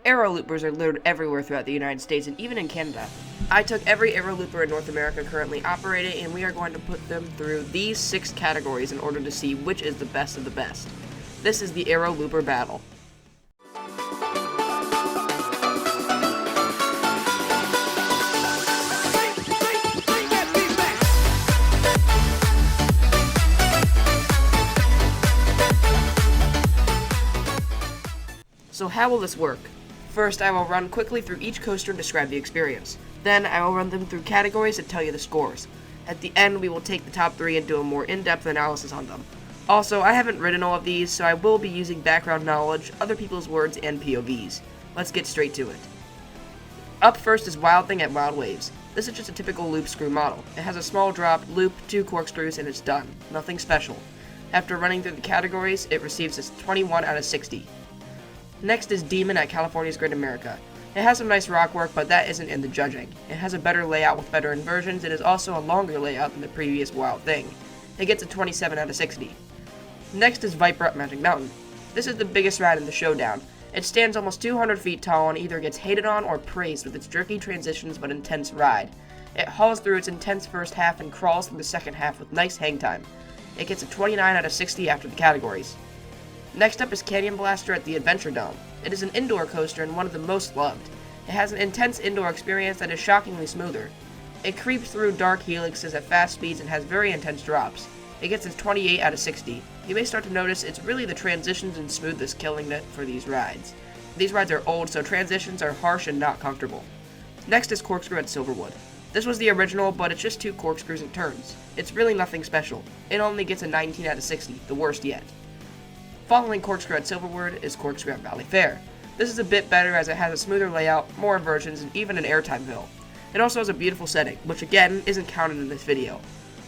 Aero loopers are littered everywhere throughout the United States and even in Canada. I took every aero looper in North America currently operating, and we are going to put them through these 6 categories in order to see which is the best of the best. This is the aero looper battle. So how will this work? First, I will run quickly through each coaster and describe the experience. Then, I will run them through categories and tell you the scores. At the end, we will take the top 3 and do a more in-depth analysis on them. Also, I haven't written all of these, so I will be using background knowledge, other people's words, and POVs. Let's get straight to it. Up first is Wild Thing at Wild Waves. This is just a typical loop screw model. It has a small drop, loop, 2 corkscrews, and it's done. Nothing special. After running through the categories, it receives a 21 out of 60. Next is Demon at California's Great America. It has some nice rock work, but that isn't in the judging. It has a better layout with better inversions. It is also a longer layout than the previous Wild Thing. It gets a 27 out of 60. Next is Viper at Magic Mountain. This is the biggest ride in the Showdown. It stands almost 200 feet tall and either gets hated on or praised with its jerky transitions but intense ride. It hauls through its intense first half and crawls through the second half with nice hang time. It gets a 29 out of 60 after the categories. Next up is Canyon Blaster at the Adventure Dome. It is an indoor coaster and one of the most loved. It has an intense indoor experience that is shockingly smoother. It creeps through dark helixes at fast speeds and has very intense drops. It gets a 28 out of 60. You may start to notice it's really the transitions and smoothness killing it for these rides. These rides are old, so transitions are harsh and not comfortable. Next is Corkscrew at Silverwood. This was the original, but it's just 2 corkscrews and turns. It's really nothing special. It only gets a 19 out of 60, the worst yet. Following Corkscrew at Silverwood is Corkscrew at Valley Fair. This is a bit better as it has a smoother layout, more inversions, and even an airtime hill. It also has a beautiful setting, which again isn't counted in this video.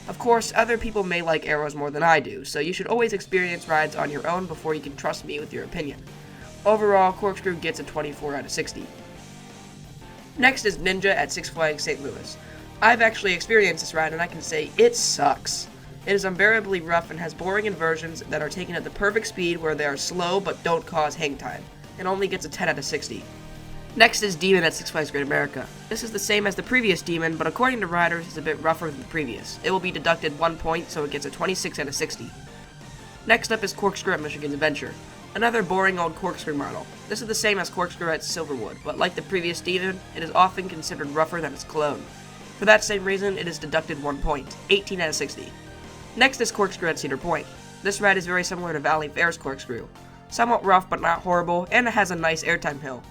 Of course, other people may like arrows more than I do, so you should always experience rides on your own before you can trust me with your opinion. Overall, Corkscrew gets a 24 out of 60. Next is Ninja at Six Flags St. Louis. I've actually experienced this ride and I can say it sucks. It is unbearably rough and has boring inversions that are taken at the perfect speed where they are slow but don't cause hang time. It only gets a 10 out of 60. Next is Demon at Six Flags Great America. This is the same as the previous Demon, but according to riders, it's a bit rougher than the previous. It will be deducted 1 point, so it gets a 26 out of 60. Next up is Corkscrew at Michigan's Adventure. Another boring old corkscrew model. This is the same as Corkscrew at Silverwood, but like the previous Demon, it is often considered rougher than its clone. For that same reason, it is deducted 1 point, 18 out of 60. Next is Corkscrew at Cedar Point. This ride is very similar to Valley Fair's Corkscrew. Somewhat rough but not horrible, and it has a nice airtime hill.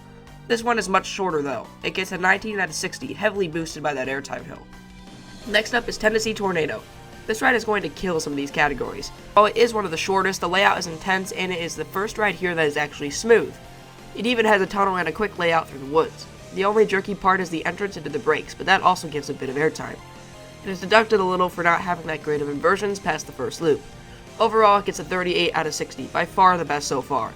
This one is much shorter though. It gets a 19 out of 60, heavily boosted by that airtime hill. Next up is Tennessee Tornado. This ride is going to kill some of these categories. While it is one of the shortest, the layout is intense, and it is the first ride here that is actually smooth. It even has a tunnel and a quick layout through the woods. The only jerky part is the entrance into the brakes, but that also gives a bit of airtime. It is deducted a little for not having that great of inversions past the first loop. Overall, it gets a 38 out of 60, by far the best so far.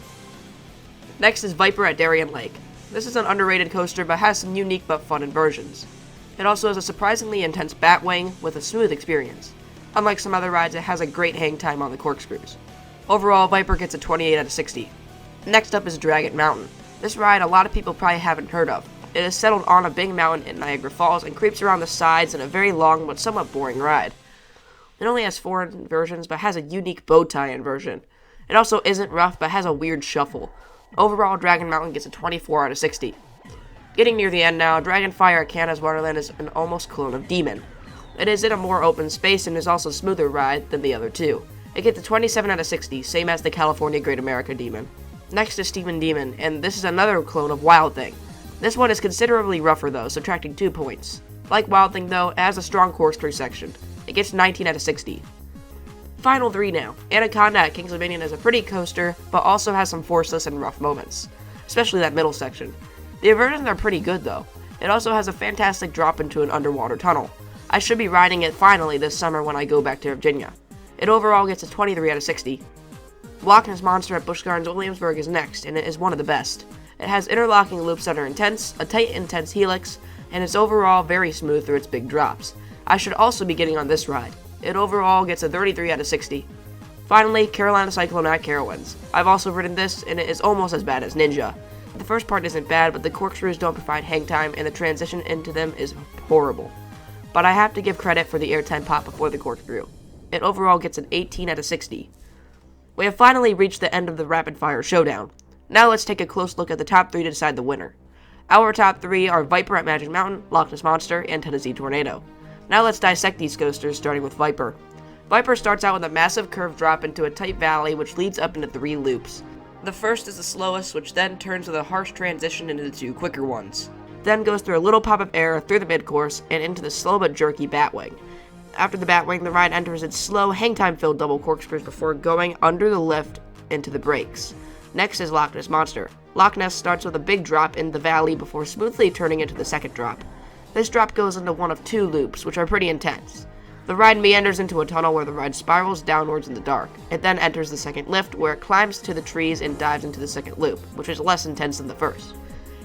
Next is Viper at Darien Lake. This is an underrated coaster but has some unique but fun inversions. It also has a surprisingly intense batwing with a smooth experience. Unlike some other rides, it has a great hang time on the corkscrews. Overall, Viper gets a 28 out of 60. Next up is Dragon Mountain. This ride a lot of people probably haven't heard of. It is settled on a big mountain in Niagara Falls and creeps around the sides in a very long but somewhat boring ride. It only has 4 inversions but has a unique bow tie inversion. It also isn't rough but has a weird shuffle. Overall, Dragon Mountain gets a 24 out of 60. Getting near the end now, Dragonfire at Canada's Wonderland is an almost clone of Demon. It is in a more open space and is also a smoother ride than the other 2. It gets a 27 out of 60, same as the California Great America Demon. Next is Steven Demon, and this is another clone of Wild Thing. This one is considerably rougher though, subtracting 2 points. Like Wild Thing though, it has a strong corkscrew section. It gets 19 out of 60. Final 3 now. Anaconda at Kings Dominion is a pretty coaster, but also has some forceless and rough moments, especially that middle section. The inversions are pretty good though. It also has a fantastic drop into an underwater tunnel. I should be riding it finally this summer when I go back to Virginia. It overall gets a 23 out of 60. Loch Ness Monster at Busch Gardens Williamsburg is next, and it is one of the best. It has interlocking loops that are intense, a tight intense helix, and is overall very smooth through its big drops. I should also be getting on this ride. It overall gets a 33 out of 60. Finally, Carolina Cyclone at Carowinds. I've also ridden this, and it is almost as bad as Ninja. The first part isn't bad, but the corkscrews don't provide hang time, and the transition into them is horrible. But I have to give credit for the airtime pop before the corkscrew. It overall gets an 18 out of 60. We have finally reached the end of the rapid fire showdown. Now let's take a close look at the top 3 to decide the winner. Our top 3 are Viper at Magic Mountain, Loch Ness Monster, and Tennessee Tornado. Now let's dissect these coasters, starting with Viper. Viper starts out with a massive curved drop into a tight valley which leads up into 3 loops. The first is the slowest, which then turns with a harsh transition into the 2 quicker ones. Then goes through a little pop of air through the mid-course and into the slow but jerky Batwing. After the Batwing, the ride enters its slow, hang-time-filled double corkscrews before going under the lift into the brakes. Next is Loch Ness Monster. Loch Ness starts with a big drop in the valley before smoothly turning into the second drop. This drop goes into one of 2 loops, which are pretty intense. The ride meanders into a tunnel where the ride spirals downwards in the dark. It then enters the second lift, where it climbs to the trees and dives into the second loop, which is less intense than the first.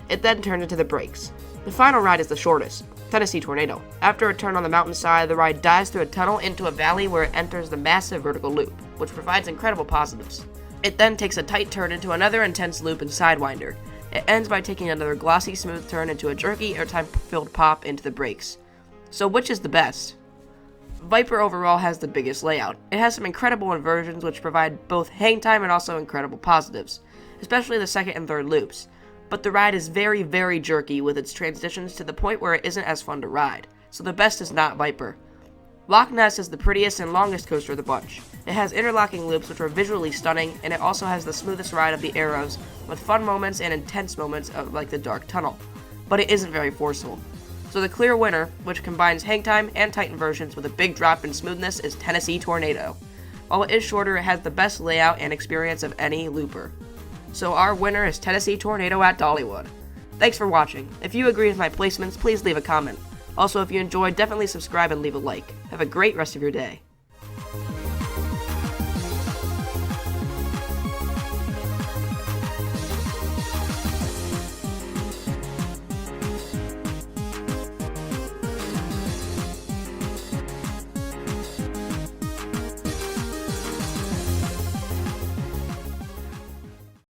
It then turns into the brakes. The final ride is the shortest, Tennessee Tornado. After a turn on the mountainside, the ride dives through a tunnel into a valley where it enters the massive vertical loop, which provides incredible positives. It then takes a tight turn into another intense loop and Sidewinder. It ends by taking another glossy smooth turn into a jerky airtime-filled pop into the brakes. So which is the best? Viper overall has the biggest layout. It has some incredible inversions which provide both hang time and also incredible positives, especially the second and third loops. But the ride is very, very jerky with its transitions to the point where it isn't as fun to ride, so the best is not Viper. Loch Ness is the prettiest and longest coaster of the bunch. It has interlocking loops which are visually stunning, and it also has the smoothest ride of the arrows, with fun moments and intense moments of like the dark tunnel. But it isn't very forceful. So the clear winner, which combines hang time and tight inversions with a big drop in smoothness, is Tennessee Tornado. While it is shorter, it has the best layout and experience of any looper. So our winner is Tennessee Tornado at Dollywood. Thanks for watching. If you agree with my placements, please leave a comment. Also, if you enjoyed, definitely subscribe and leave a like. Have a great rest of your day.